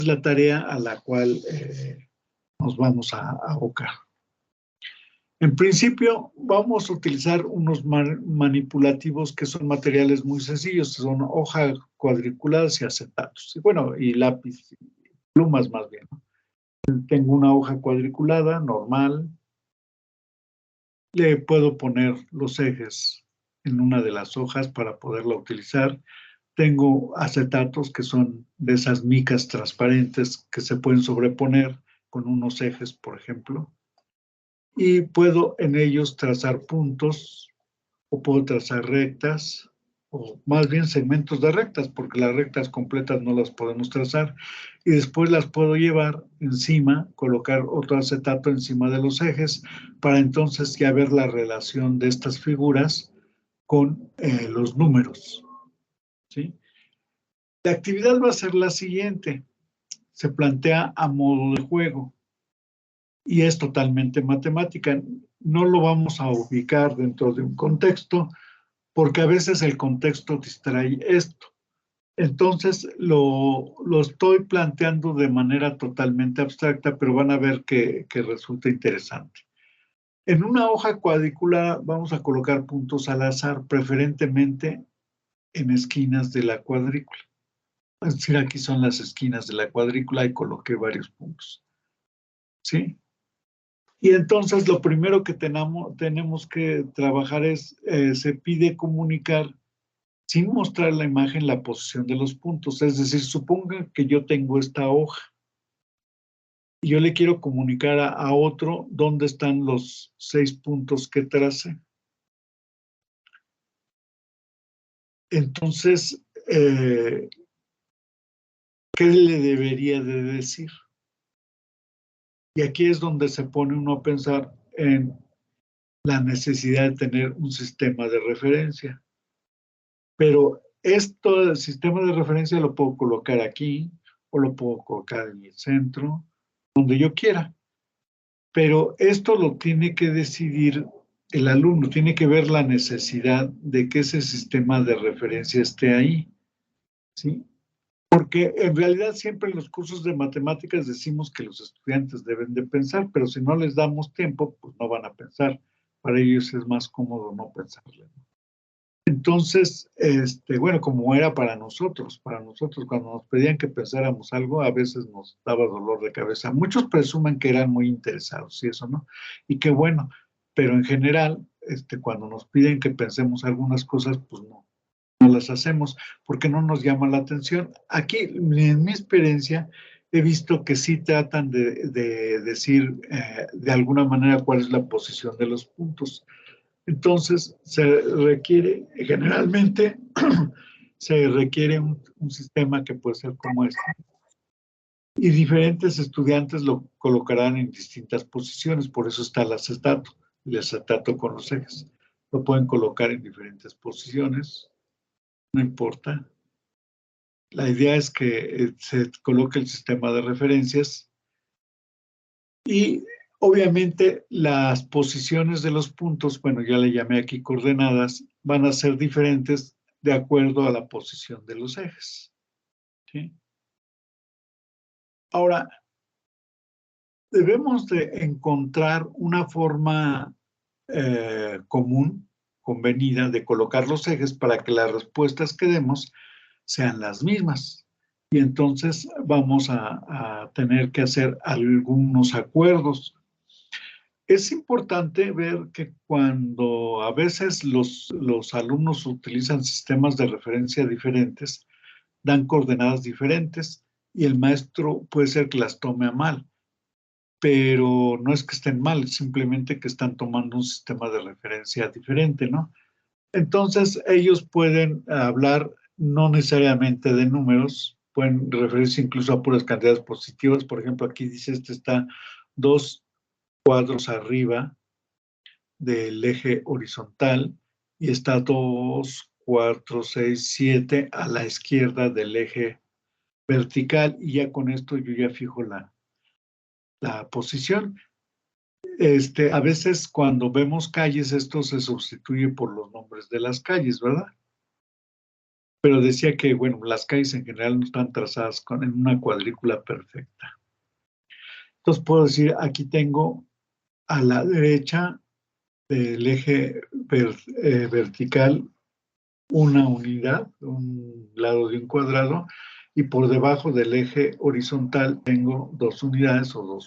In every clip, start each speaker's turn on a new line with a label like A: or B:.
A: Es la tarea a la cual nos vamos a abocar. En principio, vamos a utilizar unos manipulativos que son materiales muy sencillos, son hojas cuadriculadas y acetatos. Y bueno, y lápiz, plumas más bien, ¿no? Tengo una hoja cuadriculada, normal. Le puedo poner los ejes en una de las hojas para poderla utilizar. Tengo acetatos que son de esas micas transparentes que se pueden sobreponer con unos ejes, por ejemplo. Y puedo en ellos trazar puntos o puedo trazar rectas o más bien segmentos de rectas, porque las rectas completas no las podemos trazar. Y después las puedo llevar encima, colocar otro acetato encima de los ejes para entonces ya ver la relación de estas figuras con los números, ¿sí? La actividad va a ser la siguiente. Se plantea a modo de juego y es totalmente matemática. No lo vamos a ubicar dentro de un contexto porque a veces el contexto distrae esto. Entonces lo estoy planteando de manera totalmente abstracta, pero van a ver que resulta interesante. En una hoja cuadriculada vamos a colocar puntos al azar, preferentemente en esquinas de la cuadrícula. Es decir, aquí son las esquinas de la cuadrícula y coloqué varios puntos. ¿Sí? Y entonces lo primero que tenemos que trabajar es, se pide comunicar sin mostrar la imagen la posición de los puntos. Es decir, suponga que yo tengo esta hoja y yo le quiero comunicar a otro dónde están los 6 puntos que tracé. Entonces, ¿qué le debería de decir? Y aquí es donde se pone uno a pensar en la necesidad de tener un sistema de referencia. Pero esto del sistema de referencia lo puedo colocar aquí o lo puedo colocar en el centro, donde yo quiera. Pero esto lo tiene que decidir el alumno, tiene que ver la necesidad de que ese sistema de referencia esté ahí, ¿sí? Porque en realidad siempre en los cursos de matemáticas decimos que los estudiantes deben de pensar, pero si no les damos tiempo, pues no van a pensar. Para ellos es más cómodo no pensarle. Entonces, bueno, como era para nosotros cuando nos pedían que pensáramos algo, a veces nos daba dolor de cabeza. Muchos presumen que eran muy interesados y eso, ¿no? Y qué bueno, pero en general, cuando nos piden que pensemos algunas cosas, pues no las hacemos porque no nos llama la atención. Aquí, en mi experiencia, he visto que sí tratan de decir de alguna manera cuál es la posición de los puntos. Entonces, se requiere, generalmente, se requiere un sistema que puede ser como este. Y diferentes estudiantes lo colocarán en distintas posiciones, por eso está el acetato con los ejes. Lo pueden colocar en diferentes posiciones, no importa. La idea es que se coloque el sistema de referencias y obviamente las posiciones de los puntos, bueno, ya le llamé aquí coordenadas, van a ser diferentes de acuerdo a la posición de los ejes, ¿sí? Ahora, debemos de encontrar una forma común, convenida, de colocar los ejes para que las respuestas que demos sean las mismas. Y entonces vamos a tener que hacer algunos acuerdos. Es importante ver que cuando a veces los alumnos utilizan sistemas de referencia diferentes, dan coordenadas diferentes y el maestro puede ser que las tome a mal, pero no es que estén mal, simplemente que están tomando un sistema de referencia diferente, ¿no? Entonces ellos pueden hablar no necesariamente de números, pueden referirse incluso a puras cantidades positivas. Por ejemplo, aquí dice, está 2 cuadros arriba del eje horizontal y está 2, 4, 6, 7 a la izquierda del eje vertical y ya con esto yo ya fijo la posición. A veces cuando vemos calles esto se sustituye por los nombres de las calles, ¿verdad? pero decía que, bueno, las calles en general no están trazadas en una cuadrícula perfecta. Entonces puedo decir, aquí tengo a la derecha del eje vertical una unidad, un lado de un cuadrado, y por debajo del eje horizontal tengo 2 unidades o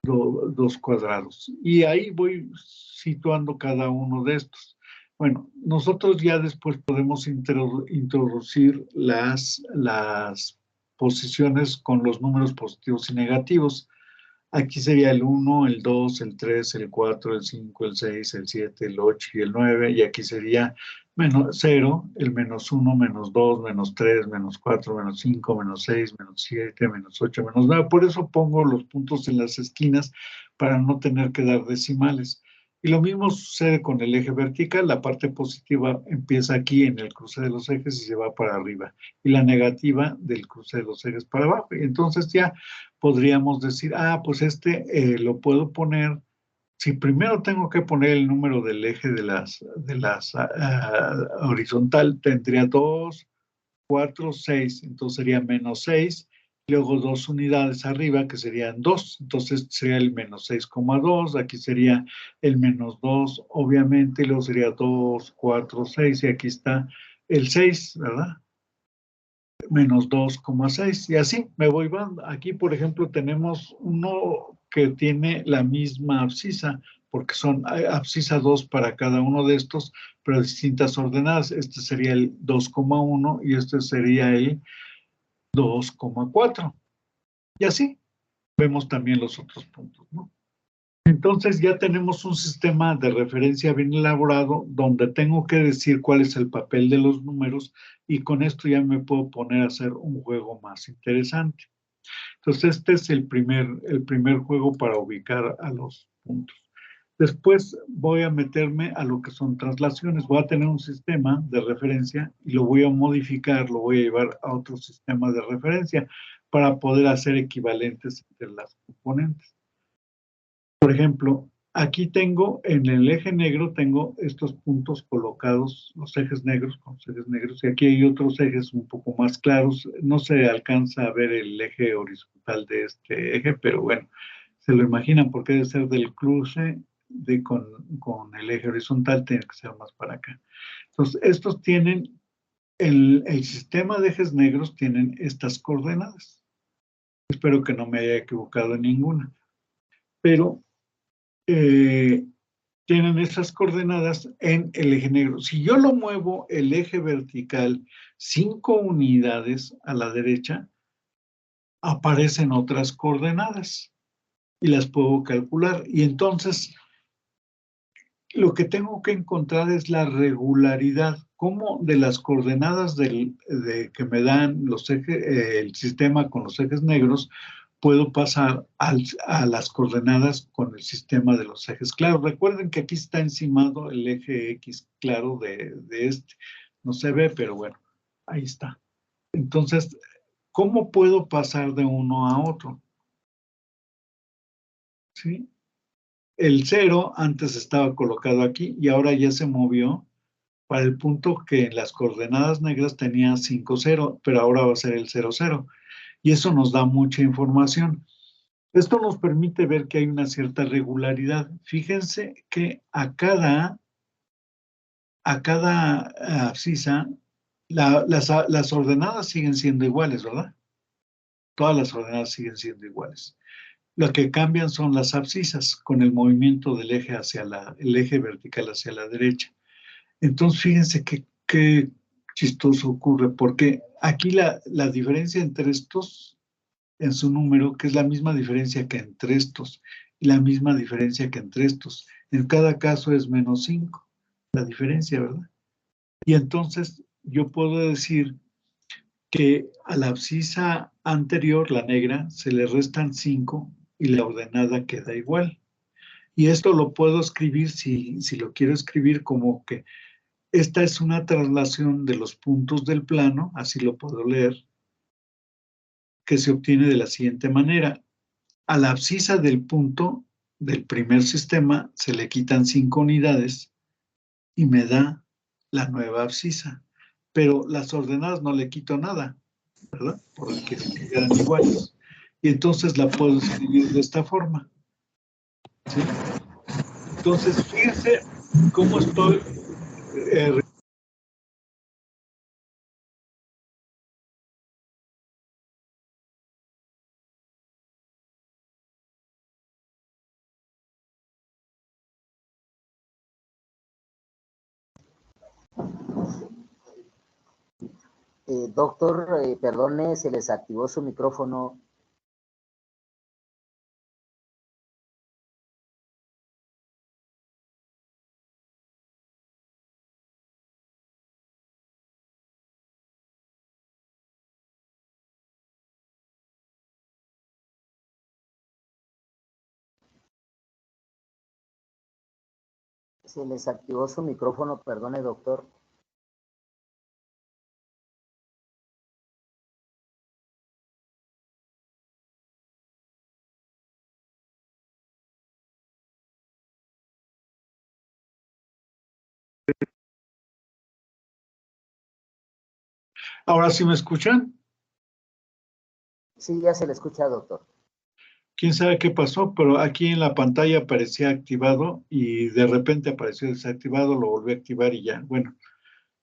A: dos cuadrados. Y ahí voy situando cada uno de estos. Bueno, nosotros ya después podemos introducir las posiciones con los números positivos y negativos. Aquí sería el 1, el 2, el 3, el 4, el 5, el 6, el 7, el 8 y el 9. Y aquí sería menos 0, el menos 1, menos 2, menos 3, menos 4, menos 5, menos 6, menos 7, menos 8, menos 9. Por eso pongo los puntos en las esquinas para no tener que dar decimales. Y lo mismo sucede con el eje vertical. La parte positiva empieza aquí en el cruce de los ejes y se va para arriba. Y la negativa del cruce de los ejes para abajo. Y entonces ya podríamos decir, pues lo puedo poner. Si primero tengo que poner el número del eje de las horizontal, tendría 2, 4, 6, entonces sería menos 6, luego 2 unidades arriba que serían 2, entonces sería el menos 6,2, aquí sería el menos 2, obviamente, y luego sería 2, 4, 6, y aquí está el 6, ¿verdad? Menos 2,6, y así me voy. Aquí, por ejemplo, tenemos uno que tiene la misma abscisa, porque son abscisa 2 para cada uno de estos, pero distintas ordenadas. Este sería el 2,1 y este sería el 2,4. Y así vemos también los otros puntos, ¿no? Entonces ya tenemos un sistema de referencia bien elaborado donde tengo que decir cuál es el papel de los números y con esto ya me puedo poner a hacer un juego más interesante. Entonces este es el primer juego para ubicar a los puntos. Después voy a meterme a lo que son traslaciones. Voy a tener un sistema de referencia y lo voy a modificar, lo voy a llevar a otro sistema de referencia para poder hacer equivalentes entre las componentes. Por ejemplo, aquí tengo en el eje negro, tengo estos puntos colocados, los ejes negros con los ejes negros, y aquí hay otros ejes un poco más claros. No se alcanza a ver el eje horizontal de este eje, pero bueno, se lo imaginan porque debe ser del cruce con el eje horizontal, tiene que ser más para acá. Entonces, estos tienen, el sistema de ejes negros tienen estas coordenadas. Espero que no me haya equivocado en ninguna. Pero tienen esas coordenadas en el eje negro. Si yo lo muevo el eje vertical 5 unidades a la derecha, aparecen otras coordenadas y las puedo calcular. Y entonces, lo que tengo que encontrar es la regularidad. Cómo de las coordenadas que me dan el sistema con los ejes negros, puedo pasar a las coordenadas con el sistema de los ejes claros. Recuerden que aquí está encimado el eje X claro de este. No se ve, pero bueno, ahí está. Entonces, ¿cómo puedo pasar de uno a otro? ¿Sí? El 0 antes estaba colocado aquí y ahora ya se movió para el punto que en las coordenadas negras tenía 5, 0, pero ahora va a ser el 0, 0. Y eso nos da mucha información. Esto nos permite ver que hay una cierta regularidad. Fíjense que a cada abscisa, las ordenadas siguen siendo iguales, ¿verdad? Todas las ordenadas siguen siendo iguales. Lo que cambian son las abscisas con el movimiento del eje el eje vertical hacia la derecha. Entonces, fíjense qué chistoso ocurre, porque aquí la diferencia entre estos en su número, que es la misma diferencia que entre estos y la misma diferencia que entre estos. En cada caso es menos 5, la diferencia, ¿verdad? Y entonces yo puedo decir que a la abscisa anterior, la negra, se le restan 5 y la ordenada queda igual. Y esto lo puedo escribir, si lo quiero escribir, como que esta es una traslación de los puntos del plano, así lo puedo leer, que se obtiene de la siguiente manera. A la abscisa del punto del primer sistema se le quitan 5 unidades y me da la nueva abscisa. pero las ordenadas no le quito nada, ¿verdad? Porque se quedan iguales. Y entonces la puedo escribir de esta forma, ¿sí? Entonces, fíjense cómo estoy
B: Doctor, perdone, se les activó su micrófono. Se les activó su micrófono, perdone, doctor.
A: Ahora sí me escuchan.
B: Sí, ya se le escucha, doctor.
A: Quién sabe qué pasó, pero aquí en la pantalla aparecía activado y de repente apareció desactivado, lo volví a activar y ya. Bueno,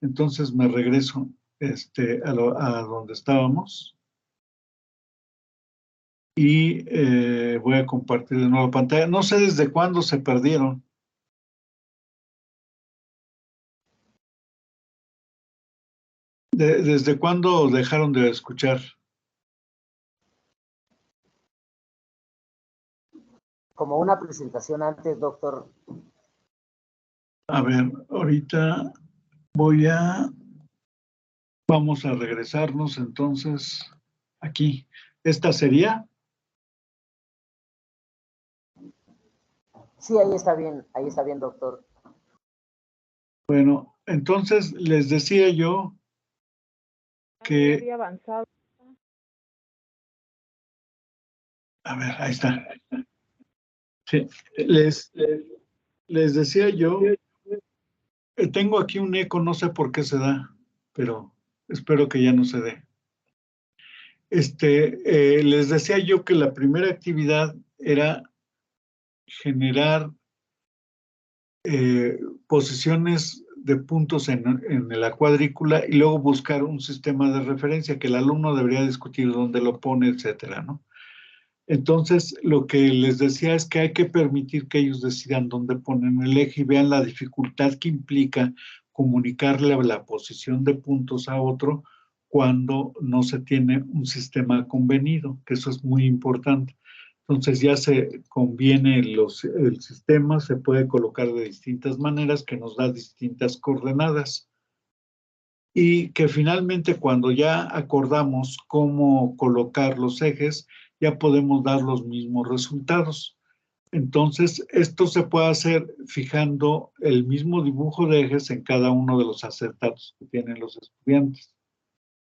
A: entonces me regreso a donde estábamos y voy a compartir de nuevo pantalla. No sé desde cuándo se perdieron. ¿Desde cuándo dejaron de escuchar?
B: Como una presentación antes, doctor.
A: A ver, ahorita vamos a regresarnos entonces aquí. ¿Esta sería?
B: Sí, ahí está bien, doctor.
A: Bueno, entonces les decía yo que...
C: había avanzado.
A: A ver, ahí está. Sí, les decía yo, tengo aquí un eco, no sé por qué se da, pero espero que ya no se dé. Les decía yo que la primera actividad era generar posiciones de puntos en la cuadrícula y luego buscar un sistema de referencia que el alumno debería discutir dónde lo pone, etcétera, ¿no? Entonces, lo que les decía es que hay que permitir que ellos decidan dónde ponen el eje y vean la dificultad que implica comunicarle la posición de puntos a otro cuando no se tiene un sistema convenido, que eso es muy importante. Entonces ya se conviene el sistema, se puede colocar de distintas maneras que nos da distintas coordenadas. Y que finalmente cuando ya acordamos cómo colocar los ejes, ya podemos dar los mismos resultados. Entonces, esto se puede hacer fijando el mismo dibujo de ejes en cada uno de los acertados que tienen los estudiantes.